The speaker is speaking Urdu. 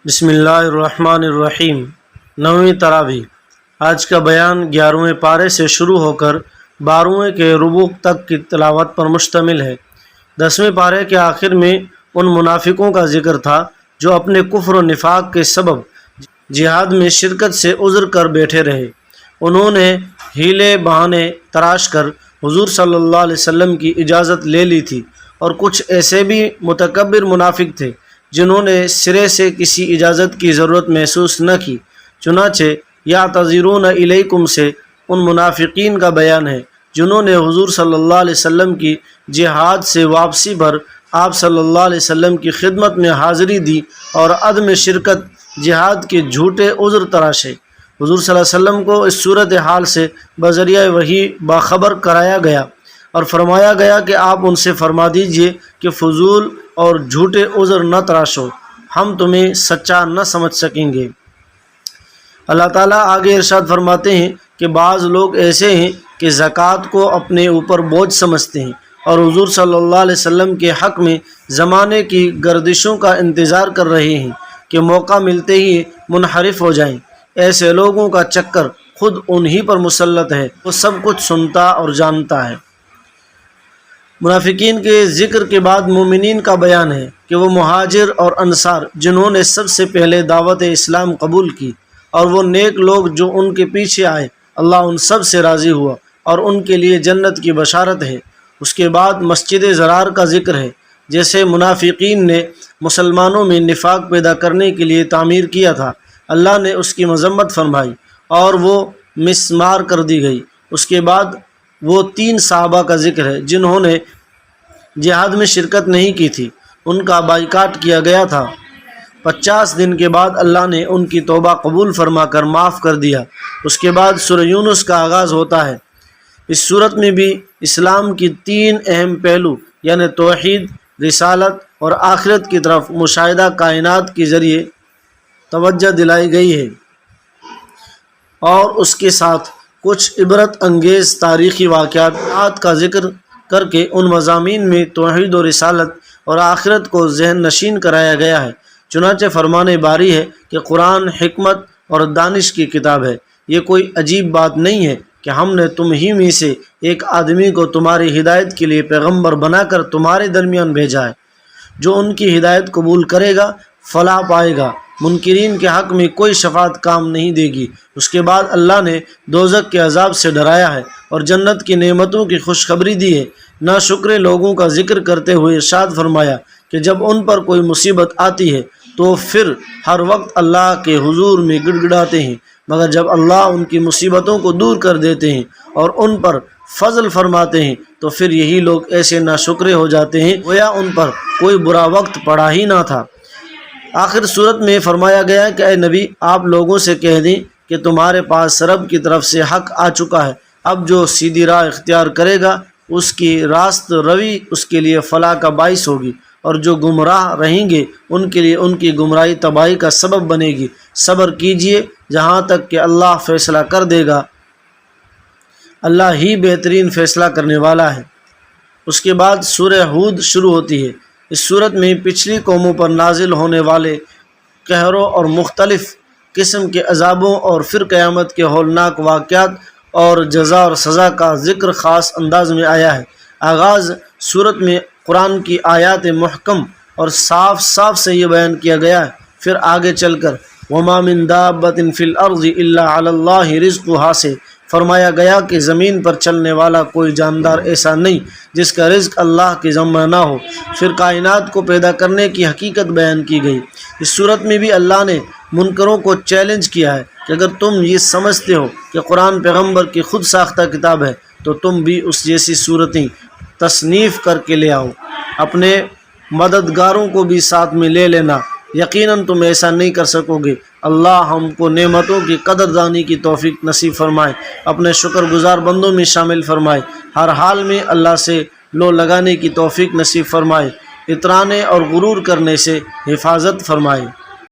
بسم اللہ الرحمن الرحیم۔ نویں تراویح۔ آج کا بیان 11ویں پارے سے شروع ہو کر 12ویں کے ربوع تک کی تلاوت پر مشتمل ہے۔ 10ویں پارے کے آخر میں ان منافقوں کا ذکر تھا جو اپنے کفر و نفاق کے سبب جہاد میں شرکت سے عذر کر بیٹھے رہے۔ انہوں نے ہیلے بہانے تراش کر حضور صلی اللہ علیہ وسلم کی اجازت لے لی تھی، اور کچھ ایسے بھی متکبر منافق تھے جنہوں نے سرے سے کسی اجازت کی ضرورت محسوس نہ کی۔ چنانچہ یعتذرون الیکم سے ان منافقین کا بیان ہے جنہوں نے حضور صلی اللہ علیہ وسلم کی جہاد سے واپسی پر آپ صلی اللہ علیہ وسلم کی خدمت میں حاضری دی اور عدم شرکت جہاد کے جھوٹے عذر تراشے۔ حضور صلی اللہ علیہ وسلم کو اس صورتحال سے بذریعہ وحی باخبر کرایا گیا اور فرمایا گیا کہ آپ ان سے فرما دیجئے کہ فضول اور جھوٹے عذر نہ تراشو، ہم تمہیں سچا نہ سمجھ سکیں گے۔ اللہ تعالیٰ آگے ارشاد فرماتے ہیں کہ بعض لوگ ایسے ہیں کہ زکوٰۃ کو اپنے اوپر بوجھ سمجھتے ہیں اور حضور صلی اللہ علیہ وسلم کے حق میں زمانے کی گردشوں کا انتظار کر رہے ہیں کہ موقع ملتے ہی منحرف ہو جائیں۔ ایسے لوگوں کا چکر خود انہی پر مسلط ہے، وہ سب کچھ سنتا اور جانتا ہے۔ منافقین کے ذکر کے بعد مومنین کا بیان ہے کہ وہ مہاجر اور انصار جنہوں نے سب سے پہلے دعوت اسلام قبول کی اور وہ نیک لوگ جو ان کے پیچھے آئے، اللہ ان سب سے راضی ہوا اور ان کے لیے جنت کی بشارت ہے۔ اس کے بعد مسجد ضرار کا ذکر ہے۔ جیسے منافقین نے مسلمانوں میں نفاق پیدا کرنے کے لیے تعمیر کیا تھا، اللہ نے اس کی مذمت فرمائی اور وہ مسمار کر دی گئی۔ اس کے بعد وہ 3 صحابہ کا ذکر ہے جنہوں نے جہاد میں شرکت نہیں کی تھی، ان کا بائیکاٹ کیا گیا تھا۔ 50 دن کے بعد اللہ نے ان کی توبہ قبول فرما کر معاف کر دیا۔ اس کے بعد سورہ یونس کا آغاز ہوتا ہے۔ اس صورت میں بھی اسلام کی 3 اہم پہلو یعنی توحید، رسالت اور آخرت کی طرف مشاہدہ کائنات کے ذریعے توجہ دلائی گئی ہے، اور اس کے ساتھ کچھ عبرت انگیز تاریخی واقعات کا ذکر کر کے ان مضامین میں توحید و رسالت اور آخرت کو ذہن نشین کرایا گیا ہے۔ چنانچہ فرمان باری ہے کہ قرآن حکمت اور دانش کی کتاب ہے۔ یہ کوئی عجیب بات نہیں ہے کہ ہم نے تم ہی میں سے ایک آدمی کو تمہاری ہدایت کے لیے پیغمبر بنا کر تمہارے درمیان بھیجا ہے۔ جو ان کی ہدایت قبول کرے گا فلاح پائے گا، منکرین کے حق میں کوئی شفاعت کام نہیں دے گی۔ اس کے بعد اللہ نے دوزخ کے عذاب سے ڈرایا ہے اور جنت کی نعمتوں کی خوشخبری دی ہے۔ ناشکر لوگوں کا ذکر کرتے ہوئے ارشاد فرمایا کہ جب ان پر کوئی مصیبت آتی ہے تو پھر ہر وقت اللہ کے حضور میں گڑ گڑاتے ہیں، مگر جب اللہ ان کی مصیبتوں کو دور کر دیتے ہیں اور ان پر فضل فرماتے ہیں تو پھر یہی لوگ ایسے ناشکرے ہو جاتے ہیں گویا ان پر کوئی برا وقت پڑا ہی نہ تھا۔ آخر صورت میں فرمایا گیا کہ اے نبی، آپ لوگوں سے کہہ دیں کہ تمہارے پاس رب کی طرف سے حق آ چکا ہے، اب جو سیدھی راہ اختیار کرے گا اس کی راست روی اس کے لیے فلاح کا باعث ہوگی، اور جو گمراہ رہیں گے ان کے لیے ان کی گمراہی تباہی کا سبب بنے گی۔ صبر کیجئے جہاں تک کہ اللہ فیصلہ کر دے گا، اللہ ہی بہترین فیصلہ کرنے والا ہے۔ اس کے بعد سورہ ہود شروع ہوتی ہے۔ اس صورت میں پچھلی قوموں پر نازل ہونے والے قہروں اور مختلف قسم کے عذابوں اور پھر قیامت کے ہولناک واقعات اور جزا اور سزا کا ذکر خاص انداز میں آیا ہے۔ آغاز صورت میں قرآن کی آیات محکم اور صاف صاف سے یہ بیان کیا گیا ہے، پھر آگے چل کر وَمَا مِن دَابَّةٍ فِي الْأَرْضِ إِلَّا عَلَى اللَّهِ رِزْقُهَا سے فرمایا گیا کہ زمین پر چلنے والا کوئی جاندار ایسا نہیں جس کا رزق اللہ کے ذمہ نہ ہو۔ پھر کائنات کو پیدا کرنے کی حقیقت بیان کی گئی۔ اس صورت میں بھی اللہ نے منکروں کو چیلنج کیا ہے کہ اگر تم یہ سمجھتے ہو کہ قرآن پیغمبر کی خود ساختہ کتاب ہے تو تم بھی اس جیسی صورتیں تصنیف کر کے لے آؤ، اپنے مددگاروں کو بھی ساتھ میں لے لینا، یقیناً تم ایسا نہیں کر سکو گے۔ اللہ ہم کو نعمتوں کی قدردانی کی توفیق نصیب فرمائے، اپنے شکر گزار بندوں میں شامل فرمائے، ہر حال میں اللہ سے لو لگانے کی توفیق نصیب فرمائے، اترانے اور غرور کرنے سے حفاظت فرمائے۔